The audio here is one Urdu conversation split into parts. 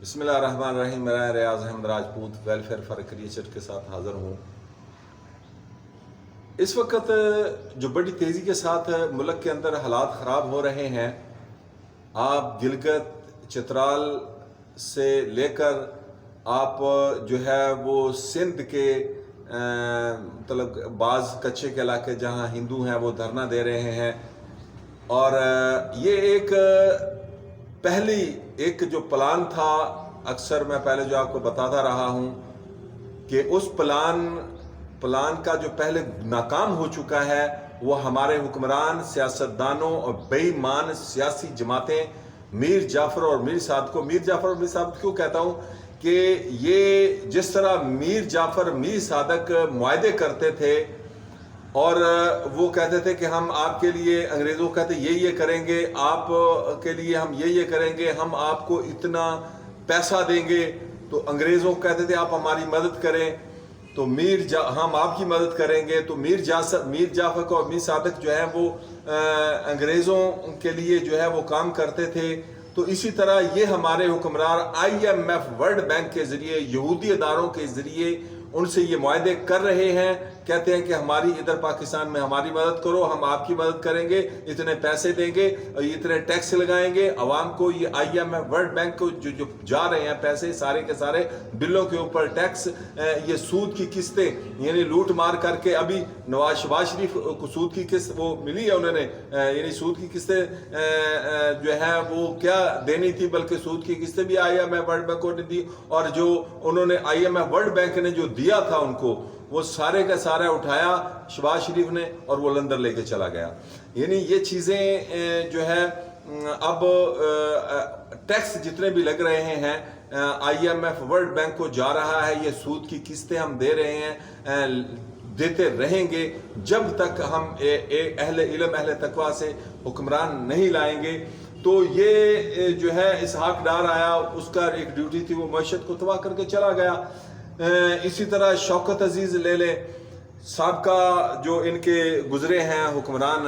بسم اللہ الرحمن الرحیم۔ میں Riaz Ahmed Rajput welfare for creature کے ساتھ حاضر ہوں۔ اس وقت جو بڑی تیزی کے ساتھ ملک کے اندر حالات خراب ہو رہے ہیں، آپ گلگت چترال سے لے کر آپ جو ہے وہ سندھ کے مطلب بعض کچے کے علاقے جہاں ہندو ہیں وہ دھرنا دے رہے ہیں، اور یہ پہلی جو پلان تھا، اکثر میں پہلے جو آپ کو بتاتا رہا ہوں کہ اس پلان کا جو پہلے ناکام ہو چکا ہے، وہ ہمارے حکمران سیاستدانوں اور بے ایمان سیاسی جماعتیں میر جعفر اور میر صادق کو میر جعفر اور میر صادق کیوں کہتا ہوں کہ یہ جس طرح میر جعفر میر صادق معاہدے کرتے تھے اور وہ کہتے تھے کہ ہم آپ کے لیے، انگریزوں کہتے یہ کریں گے، آپ کے لیے ہم یہ کریں گے، ہم آپ کو اتنا پیسہ دیں گے، تو انگریزوں کہتے تھے آپ ہماری مدد کریں، تو ہم آپ کی مدد کریں گے، تو میر جعفر اور میر صادق جو ہے وہ انگریزوں کے لیے جو ہے وہ کام کرتے تھے۔ تو اسی طرح یہ ہمارے حکمران IMF ورلڈ بینک کے ذریعے، یہودی اداروں کے ذریعے ان سے یہ معاہدے کر رہے ہیں، کہتے ہیں کہ ہماری ادھر پاکستان میں ہماری مدد کرو، ہم آپ کی مدد کریں گے، اتنے پیسے دیں گے، اتنے ٹیکس لگائیں گے عوام کو۔ یہ IMF ورلڈ بینک کو جو جا رہے ہیں پیسے، سارے کے سارے بلوں کے اوپر ٹیکس، یہ سود کی قسطیں، یعنی لوٹ مار کر کے ابھی شہباز شریف کو سود کی قسط وہ ملی ہے، انہوں نے یعنی سود کی قسطیں جو ہے وہ کیا دینی تھی، بلکہ سود کی قسطیں بھی IMF ورلڈ بینک نے دی، اور جو انہوں نے IMF ورلڈ بینک نے جو دیا تھا ان کو، وہ سارے کا سارا اٹھایا شہباز شریف نے اور وہ لندن لے کے چلا گیا۔ یعنی یہ چیزیں جو ہے اب ٹیکس جتنے بھی لگ رہے ہیں IMF ورلڈ بینک کو جا رہا ہے، یہ سود کی قسطیں ہم دے رہے ہیں، دیتے رہیں گے جب تک ہم اہل علم اہل تقویٰ سے حکمران نہیں لائیں گے۔ تو یہ جو ہے اسحاق ڈار آیا، اس کا ایک ڈیوٹی تھی، وہ معیشت کو تباہ کر کے چلا گیا۔ اسی طرح شوکت عزیز لے لیں، سابقہ جو ان کے گزرے ہیں حکمران،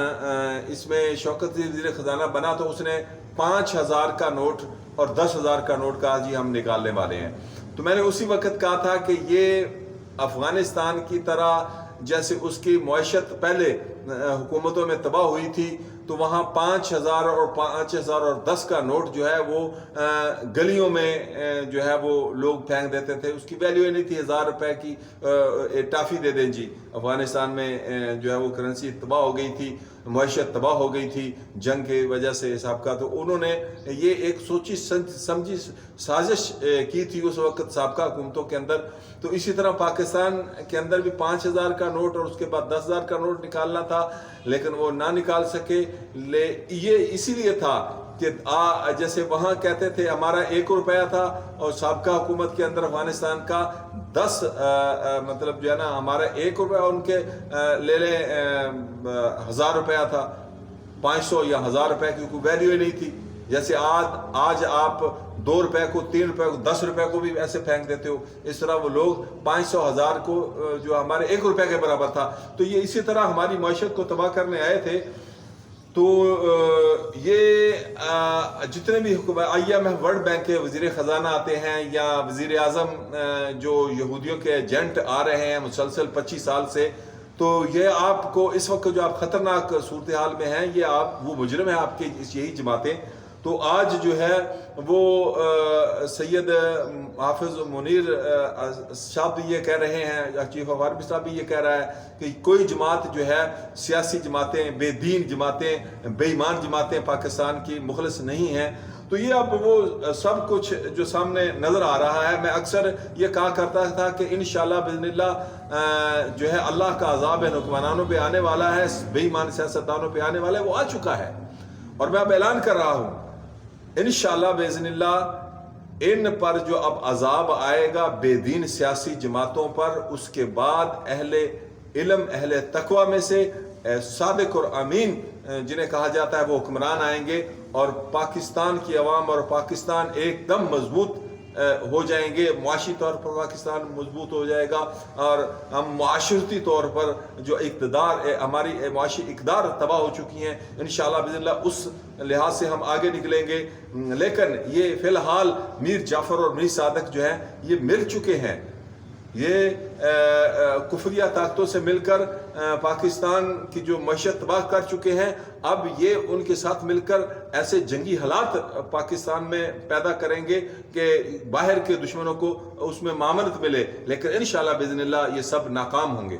اس میں شوکت عزیز وزیر خزانہ بنا تو اس نے 5000 کا نوٹ اور 10,000 کا نوٹ کہا جی ہم نکالنے والے ہیں۔ تو میں نے اسی وقت کہا تھا کہ یہ افغانستان کی طرح جیسے اس کی معیشت پہلے حکومتوں میں تباہ ہوئی تھی، تو وہاں 5000 اور 5000 اور 10 کا نوٹ جو ہے وہ گلیوں میں جو ہے وہ لوگ پھینک دیتے تھے، اس کی ویلیو ہی نہیں تھی۔ 1000 روپے کی ٹافی دے دیں جی۔ افغانستان میں جو ہے وہ کرنسی تباہ ہو گئی تھی، معیشت تباہ ہو گئی تھی جنگ کی وجہ سے سابقہ۔ تو انہوں نے یہ ایک سوچی سمجھی سازش کی تھی اس وقت سابقہ حکومتوں کے اندر۔ تو اسی طرح پاکستان کے اندر بھی 5000 کا نوٹ اور اس کے بعد 10,000 کا نوٹ نکالنا تھا، لیکن وہ نہ نکال سکے۔ یہ اسی لیے تھا کہ جیسے وہاں کہتے تھے ہمارا 1 روپیہ تھا، اور سابقہ حکومت کے اندر افغانستان کا 10 مطلب جو ہے نا ہمارا 1 روپیہ، ان کے لے لیں 1000 روپیہ تھا، 500 یا 1000 روپے کی کوئی ویلیو ہی نہیں تھی۔ جیسے آج آپ 2 روپے کو، 3 روپے کو، 10 روپے کو بھی ایسے پھینک دیتے ہو، اس طرح وہ لوگ 500 1000 کو جو ہمارے 1 روپے کے برابر تھا، تو یہ اسی طرح ہماری معیشت کو تباہ کرنے آئے تھے۔ تو یہ جتنے بھی IMF ورلڈ بینک کے وزیر خزانہ آتے ہیں یا وزیر اعظم جو یہودیوں کے ایجنٹ آ رہے ہیں مسلسل 25 سال سے، تو یہ آپ کو اس وقت جو آپ خطرناک صورتحال میں ہیں، یہ وہ مجرم ہیں آپ کے یہی جماعتیں۔ تو آج جو ہے وہ سید حافظ منیر صاحب بھی یہ کہہ رہے ہیں، چیف آف آرمی صاحب بھی یہ کہہ رہا ہے کہ کوئی جماعت جو ہے، سیاسی جماعتیں، بے دین جماعتیں، بے ایمان جماعتیں پاکستان کی مخلص نہیں ہیں۔ تو یہ اب وہ سب کچھ جو سامنے نظر آ رہا ہے۔ میں اکثر یہ کہا کرتا تھا کہ انشاءاللہ باذن اللہ جو ہے اللہ کا عذاب ان حکمرانوں پہ آنے والا ہے، بے ایمان سیاستدانوں پہ آنے والا ہے، وہ آ چکا ہے، اور میں اب اعلان کر رہا ہوں انشاءاللہ باذن اللہ ان پر جو اب عذاب آئے گا بے دین سیاسی جماعتوں پر، اس کے بعد اہل علم اہل تقویٰ میں سے صادق اور امین جنہیں کہا جاتا ہے وہ حکمران آئیں گے، اور پاکستان کی عوام اور پاکستان ایک دم مضبوط ہو جائیں گے، معاشی طور پر پاکستان مضبوط ہو جائے گا، اور ہم معاشرتی طور پر جو اقتدار ہماری معاشی اقدار تباہ ہو چکی ہیں، انشاءاللہ باذن اللہ اس لحاظ سے ہم آگے نکلیں گے۔ لیکن یہ فی الحال میر جعفر اور میر صادق جو ہیں یہ مل چکے ہیں، یہ کفریہ طاقتوں سے مل کر پاکستان کی جو معیشت تباہ کر چکے ہیں، اب یہ ان کے ساتھ مل کر ایسے جنگی حالات پاکستان میں پیدا کریں گے کہ باہر کے دشمنوں کو اس میں معاونت ملے، لیکن انشاءاللہ باذن اللہ یہ سب ناکام ہوں گے۔